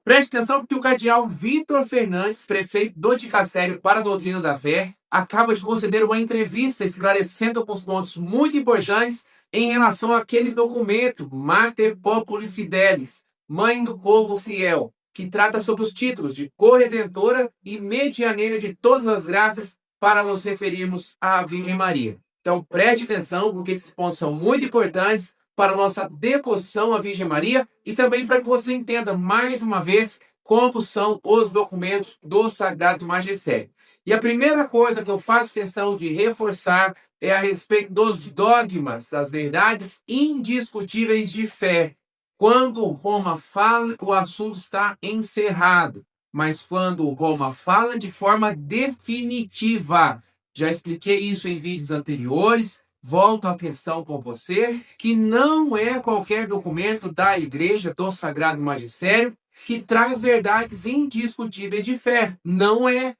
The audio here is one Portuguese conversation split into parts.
Preste atenção que o cardeal Vitor Fernandes, prefeito do Dicastério para a Doutrina da Fé, acaba de conceder uma entrevista esclarecendo alguns pontos muito importantes em relação àquele documento, Mater Populi Fidelis, Mãe do Povo Fiel, que trata sobre os títulos de corredentora e medianeira de todas as graças para nos referirmos à Virgem Maria. Então preste atenção, porque esses pontos são muito importantes para a nossa devoção à Virgem Maria e também para que você entenda mais uma vez como são os documentos do Sagrado Magistério. E a primeira coisa que eu faço questão de reforçar é a respeito dos dogmas, das verdades indiscutíveis de fé. Quando Roma fala, o assunto está encerrado. Mas quando Roma fala de forma definitiva, já expliquei isso em vídeos anteriores, volto à questão com você, que não é qualquer documento da Igreja, do Sagrado Magistério, que traz verdades indiscutíveis de fé. Não é.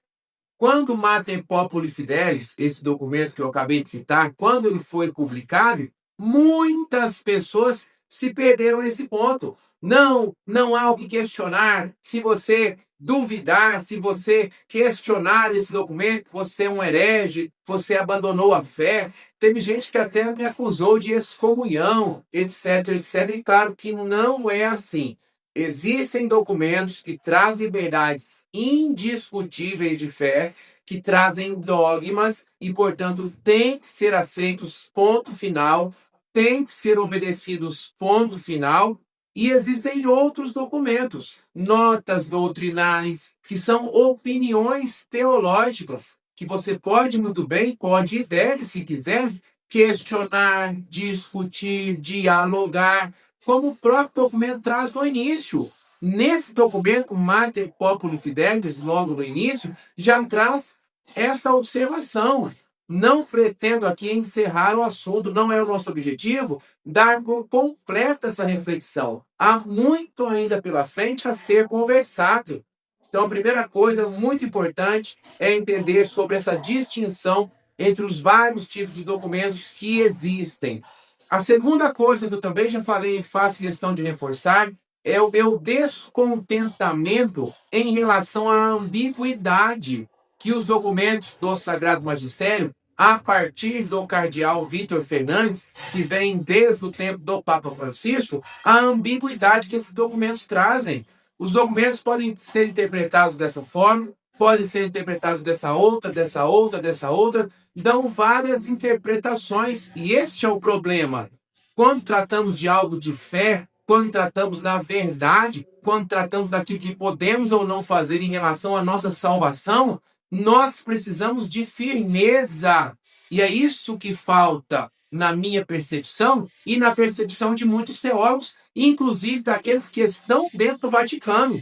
Quando Mater Populi Fidelis, esse documento que eu acabei de citar, quando ele foi publicado, muitas pessoas se perderam nesse ponto. Não há o que questionar. Se você duvidar, se você questionar esse documento, você é um herege, você abandonou a fé. Teve gente que até me acusou de excomunhão, etc, etc. E claro que não é assim. Existem documentos que trazem verdades indiscutíveis de fé, que trazem dogmas e, portanto, têm que ser aceitos, ponto final, têm que ser obedecidos, ponto final. E existem outros documentos, notas doutrinais, que são opiniões teológicas, que você pode muito bem, pode e deve, se quiser, questionar, discutir, dialogar, como o próprio documento traz no início. Nesse documento, Mater Populi Fidelis, logo no início, já traz essa observação. Não pretendo aqui encerrar o assunto, não é o nosso objetivo dar por completa essa reflexão. Há muito ainda pela frente a ser conversado. Então, a primeira coisa muito importante é entender sobre essa distinção entre os vários tipos de documentos que existem. A segunda coisa que eu também já falei e faço questão de reforçar é o meu descontentamento em relação à ambiguidade que os documentos do Sagrado Magistério, a partir do cardeal Vitor Fernandes, que vem desde o tempo do Papa Francisco, a ambiguidade que esses documentos trazem. Os documentos podem ser interpretados dessa forma, podem ser interpretados dessa outra, dessa outra, dessa outra, dão várias interpretações, e este é o problema. Quando tratamos de algo de fé, quando tratamos da verdade, quando tratamos daquilo que podemos ou não fazer em relação à nossa salvação, nós precisamos de firmeza. E é isso que falta na minha percepção e na percepção de muitos teólogos, inclusive daqueles que estão dentro do Vaticano.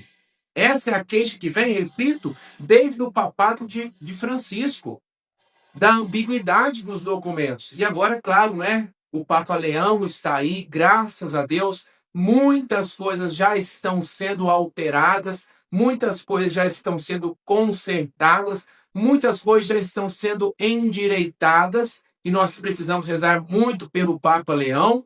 Essa é a queixa que vem, repito, desde o papado de Francisco, da ambiguidade dos documentos. E agora, claro, né? O Papa Leão está aí, graças a Deus, muitas coisas já estão sendo alteradas, muitas coisas já estão sendo consertadas, muitas coisas já estão sendo endireitadas, e nós precisamos rezar muito pelo Papa Leão,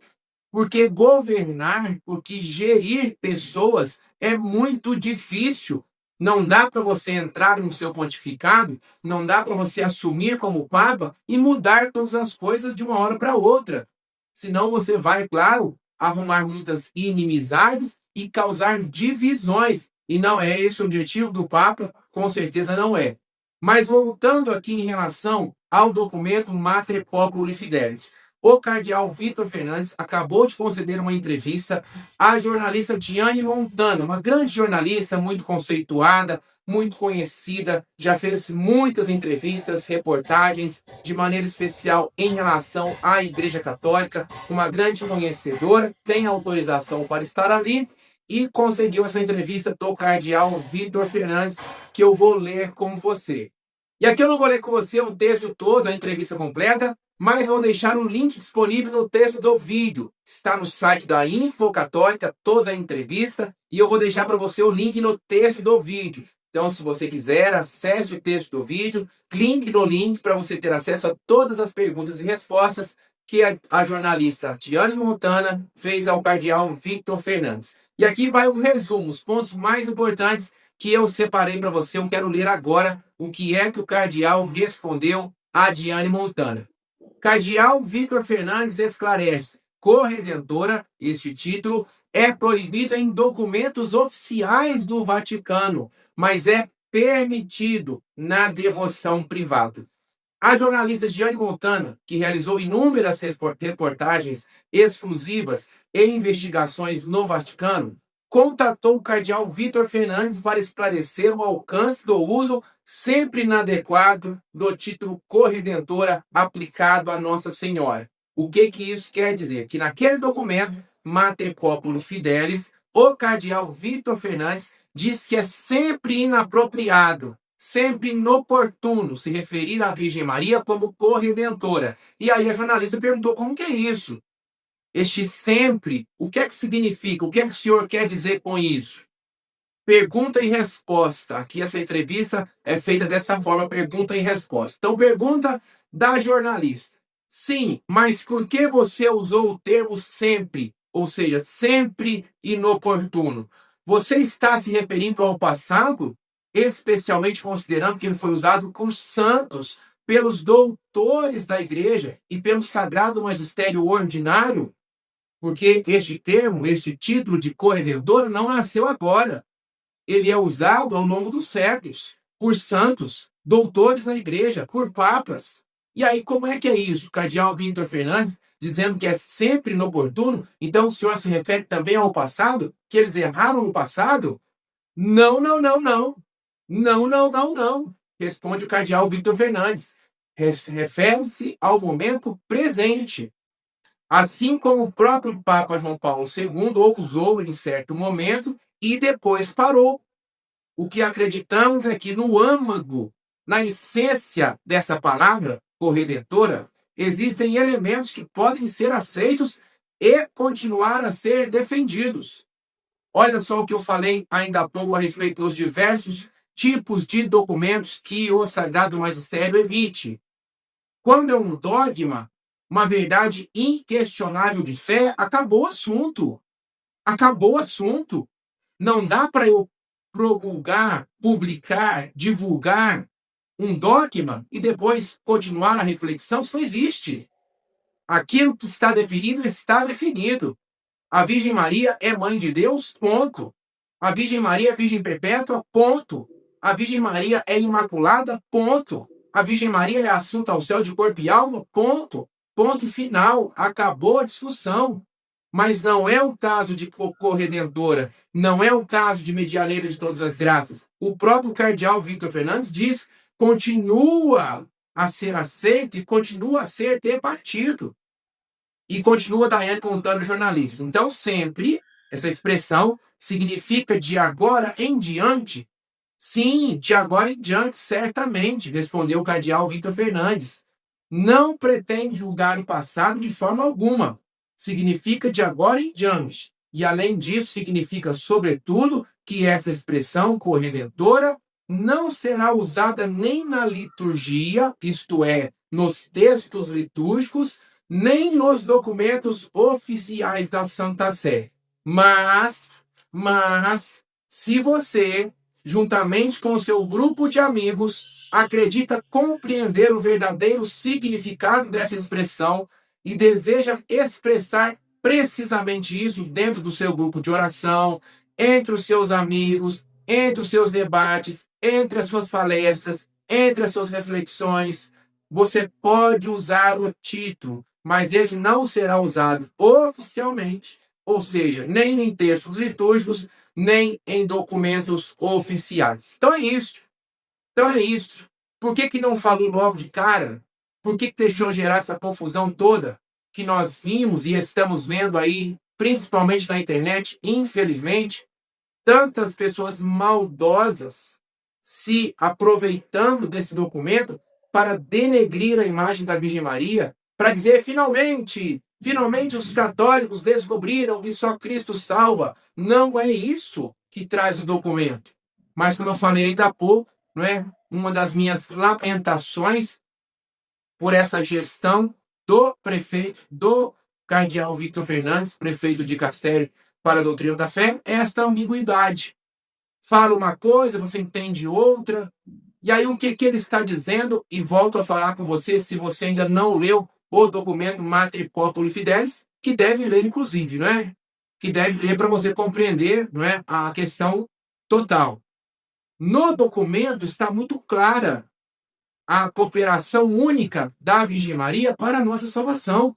porque governar, porque gerir pessoas é muito difícil. Não dá para você entrar no seu pontificado, não dá para você assumir como Papa e mudar todas as coisas de uma hora para outra. Senão você vai, claro, arrumar muitas inimizades e causar divisões. E não é esse o objetivo do Papa, com certeza não é. Mas voltando aqui em relação ao documento Mater Populi Fidelis, o cardeal Vitor Fernandes acabou de conceder uma entrevista à jornalista Tiane Montana, uma grande jornalista, muito conceituada, muito conhecida, já fez muitas entrevistas, reportagens, de maneira especial em relação à Igreja Católica, uma grande conhecedora, tem autorização para estar ali e conseguiu essa entrevista do cardeal Vitor Fernandes, que eu vou ler com você. E aqui eu não vou ler com você o texto todo, a entrevista completa, mas vou deixar um link disponível no texto do vídeo. Está no site da Info Católica, toda a entrevista, e eu vou deixar para você o link no texto do vídeo. Então, se você quiser, acesse o texto do vídeo, clique no link para você ter acesso a todas as perguntas e respostas que a jornalista Tiane Montana fez ao cardeal Vitor Fernandes. E aqui vai um resumo, os pontos mais importantes que eu separei para você. Eu quero ler agora o que é que o cardeal respondeu a Diane Montana. Cardeal Vitor Fernandes esclarece: corredentora, este título, é proibido em documentos oficiais do Vaticano, mas é permitido na devoção privada. A jornalista Diane Montana, que realizou inúmeras reportagens exclusivas e investigações no Vaticano, contatou o cardeal Vitor Fernandes para esclarecer o alcance do uso sempre inadequado do título corredentora aplicado a Nossa Senhora. O que isso quer dizer? Que naquele documento, Mater Populi Fidelis, o cardeal Vitor Fernandes diz que é sempre inapropriado, sempre inoportuno se referir à Virgem Maria como corredentora. E aí a jornalista perguntou: como que é isso? Este sempre, o que é que significa? O que é que o senhor quer dizer com isso? Pergunta e resposta. Aqui essa entrevista é feita dessa forma, pergunta e resposta. Então, pergunta da jornalista: sim, mas por que você usou o termo sempre? Ou seja, sempre inoportuno. Você está se referindo ao passado? Especialmente considerando que ele foi usado por santos, pelos doutores da igreja e pelo sagrado magistério ordinário? Porque este termo, este título de corredentora não nasceu agora. Ele é usado ao longo dos séculos por santos, doutores da igreja, por papas. E aí, como é que é isso? O cardeal Vitor Fernandes dizendo que é sempre inoportuno, então o senhor se refere também ao passado? Que eles erraram no passado? Não, não, não, não. Não, não, não, não. Responde o cardeal Vitor Fernandes. Refere-se ao momento presente. Assim como o próprio Papa João Paulo II usou em certo momento e depois parou. O que acreditamos é que no âmago, na essência dessa palavra, corredentora, existem elementos que podem ser aceitos e continuar a ser defendidos. Olha só o que eu falei ainda há pouco a respeito dos diversos tipos de documentos que o Sagrado Magistério emite. Quando é um dogma, uma verdade inquestionável de fé, acabou o assunto. Acabou o assunto. Não dá para eu promulgar, publicar, divulgar um dogma e depois continuar a reflexão. Isso não existe. Aquilo que está definido, está definido. A Virgem Maria é mãe de Deus, ponto. A Virgem Maria é Virgem Perpétua, ponto. A Virgem Maria é imaculada, ponto. A Virgem Maria é assunta ao céu de corpo e alma, ponto. Ponto final. Acabou a discussão. Mas não é o caso de corredentora, não é o caso de medianeira de todas as graças. O próprio cardeal Vitor Fernandes diz: continua a ser aceito e continua a ser debatido. E continua Diane contando jornalistas. Então, sempre, essa expressão significa de agora em diante. Sim, de agora em diante, certamente, respondeu o cardeal Vitor Fernandes. Não pretende julgar o passado de forma alguma. Significa de agora em diante. E, além disso, significa, sobretudo, que essa expressão corredentora não será usada nem na liturgia, isto é, nos textos litúrgicos, nem nos documentos oficiais da Santa Sé. Mas, se você, juntamente com o seu grupo de amigos, acredita compreender o verdadeiro significado dessa expressão e deseja expressar precisamente isso dentro do seu grupo de oração, entre os seus amigos, entre os seus debates, entre as suas palestras, entre as suas reflexões, você pode usar o título, mas ele não será usado oficialmente, ou seja, nem em textos litúrgicos, nem em documentos oficiais. Então é isso. Por que não falou logo de cara? Por que deixou gerar essa confusão toda que nós vimos e estamos vendo aí, principalmente na internet, infelizmente, tantas pessoas maldosas se aproveitando desse documento para denegrir a imagem da Virgem Maria, para dizer, finalmente os católicos descobriram que só Cristo salva. Não é isso que traz o documento. Mas, como eu falei ainda há pouco, não é? Uma das minhas lamentações por essa gestão do prefeito, do cardeal Vitor Fernandes, prefeito de Castelo para a doutrina da fé é esta ambiguidade. Fala uma coisa, você entende outra. E aí o que ele está dizendo? E volto a falar com você, se você ainda não leu o documento Mater Populi Fidelis, que deve ler inclusive, não é? Que deve ler para você compreender, não é, a questão total. No documento está muito clara a cooperação única da Virgem Maria para a nossa salvação.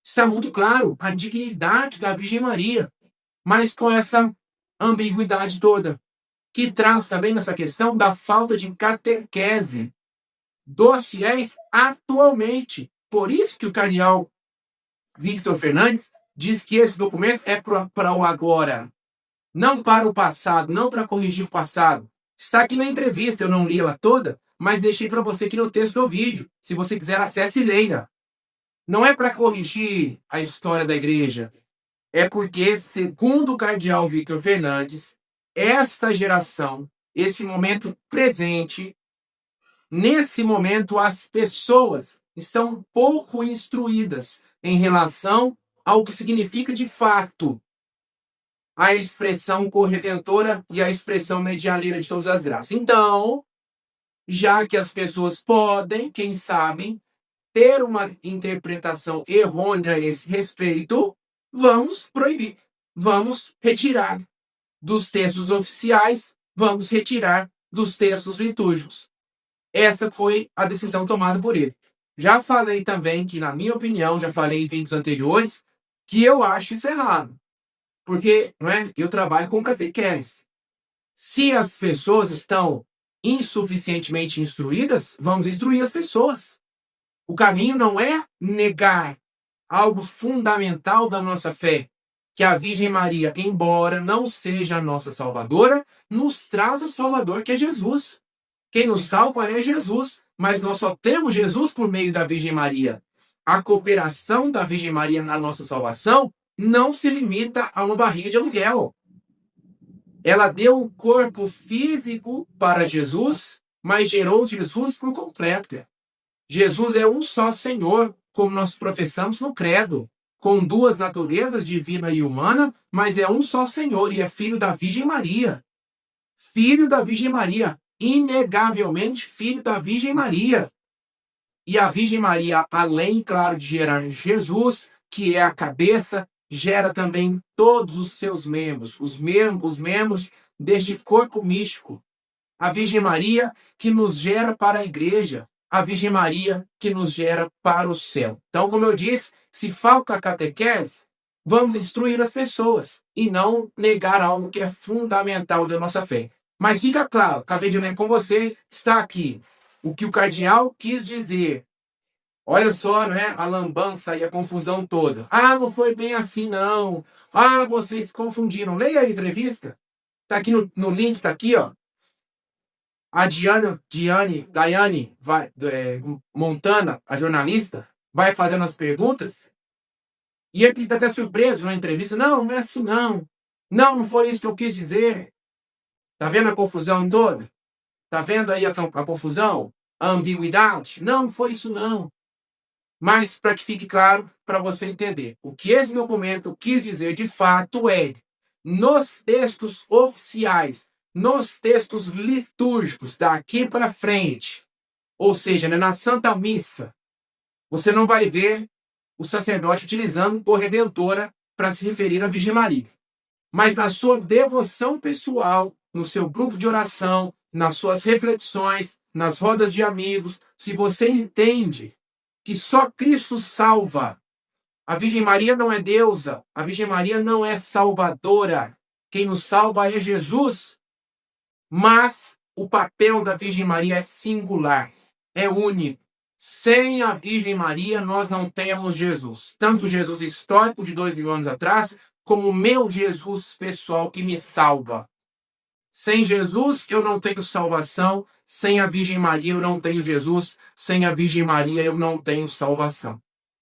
Está muito claro a dignidade da Virgem Maria, mas com essa ambiguidade toda, que traz também nessa questão da falta de catequese dos fiéis atualmente. Por isso que o cardeal Victor Fernandes diz que esse documento é para o agora, não para o passado, não para corrigir o passado. Está aqui na entrevista, eu não li ela toda, mas deixei para você aqui no texto do vídeo. Se você quiser, acesse e leia. Não é para corrigir a história da igreja, é porque, segundo o cardeal Victor Fernandes, esta geração, esse momento presente, nesse momento as pessoas estão pouco instruídas em relação ao que significa de fato a expressão corredentora e a expressão medianeira de todas as graças. Então, já que as pessoas podem, quem sabe, ter uma interpretação errônea a esse respeito, vamos proibir, vamos retirar dos textos oficiais, vamos retirar dos textos litúrgicos. Essa foi a decisão tomada por ele. Já falei também que, na minha opinião, já falei em vídeos anteriores, que eu acho isso errado. Porque, não é, eu trabalho com catequese. Se as pessoas estão insuficientemente instruídas, vamos instruir as pessoas. O caminho não é negar algo fundamental da nossa fé, que a Virgem Maria, embora não seja a nossa salvadora, nos traz o Salvador, que é Jesus. Quem nos salva é Jesus, mas nós só temos Jesus por meio da Virgem Maria. A cooperação da Virgem Maria na nossa salvação não se limita a uma barriga de aluguel. Ela deu um corpo físico para Jesus, mas gerou Jesus por completo. Jesus é um só Senhor, como nós professamos no credo, com duas naturezas, divina e humana, mas é um só Senhor e é filho da Virgem Maria. Filho da Virgem Maria, inegavelmente filho da Virgem Maria. E a Virgem Maria, além, claro, de gerar Jesus, que é a cabeça, gera também todos os seus membros, os membros deste corpo místico. A Virgem Maria que nos gera para a igreja, a Virgem Maria que nos gera para o céu. Então, como eu disse, se falta a catequese, vamos instruir as pessoas e não negar algo que é fundamental da nossa fé. Mas fica claro, acabei de ler com você, está aqui o que o cardeal quis dizer. Olha só, né, a lambança e a confusão toda. Ah, não foi bem assim, não. Ah, vocês se confundiram. Leia a entrevista. Está aqui no link, está aqui, ó. A Daiane Montana, a jornalista, vai fazendo as perguntas. E ele está até surpreso na entrevista. Não, não é assim, não. Não, não foi isso que eu quis dizer. Tá vendo a confusão toda? Tá vendo aí a confusão? A ambiguidade? Não, não foi isso, não. Mas, para que fique claro, para você entender, o que esse documento quis dizer de fato é, nos textos oficiais, nos textos litúrgicos, daqui para frente, ou seja, na Santa Missa, você não vai ver o sacerdote utilizando corredentora para se referir à Virgem Maria. Mas na sua devoção pessoal, no seu grupo de oração, nas suas reflexões, nas rodas de amigos, se você entende que só Cristo salva, a Virgem Maria não é deusa, a Virgem Maria não é salvadora, quem nos salva é Jesus, mas o papel da Virgem Maria é singular, é único. Sem a Virgem Maria, nós não temos Jesus. Tanto o Jesus histórico de 2000 anos atrás, como o meu Jesus pessoal que me salva. Sem Jesus, eu não tenho salvação. Sem a Virgem Maria, eu não tenho Jesus. Sem a Virgem Maria, eu não tenho salvação.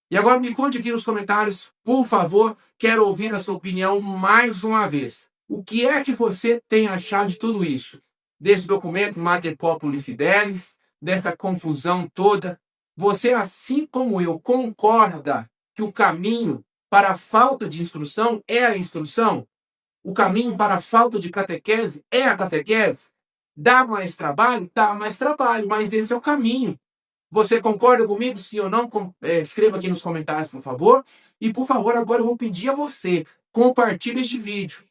E agora me conte aqui nos comentários, por favor, quero ouvir a sua opinião mais uma vez. O que é que você tem achado de tudo isso? Desse documento Mater Populi Fidelis, dessa confusão toda? Você, assim como eu, concorda que o caminho para a falta de instrução é a instrução? O caminho para a falta de catequese é a catequese? Dá mais trabalho? Dá mais trabalho, mas esse é o caminho. Você concorda comigo? Sim ou não? Escreva aqui nos comentários, por favor. E, por favor, agora eu vou pedir a você, compartilhe este vídeo.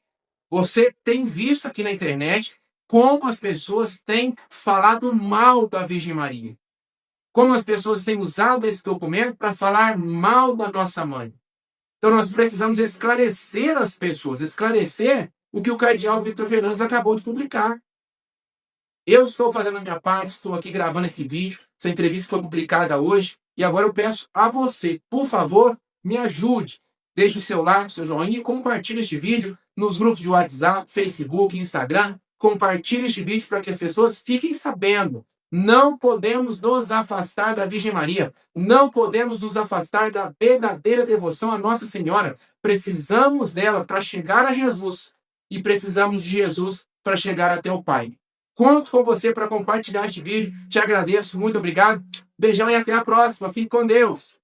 Você tem visto aqui na internet como as pessoas têm falado mal da Virgem Maria. Como as pessoas têm usado esse documento para falar mal da nossa mãe. Então nós precisamos esclarecer as pessoas, esclarecer o que o cardeal Victor Fernandes acabou de publicar. Eu estou fazendo a minha parte, estou aqui gravando esse vídeo, essa entrevista foi publicada hoje, e agora eu peço a você, por favor, me ajude. Deixe o seu like, o seu joinha e compartilhe este vídeo nos grupos de WhatsApp, Facebook, Instagram. Compartilhe este vídeo para que as pessoas fiquem sabendo. Não podemos nos afastar da Virgem Maria. Não podemos nos afastar da verdadeira devoção à Nossa Senhora. Precisamos dela para chegar a Jesus. E precisamos de Jesus para chegar até o Pai. Conto com você para compartilhar este vídeo. Te agradeço. Muito obrigado. Beijão e até a próxima. Fique com Deus.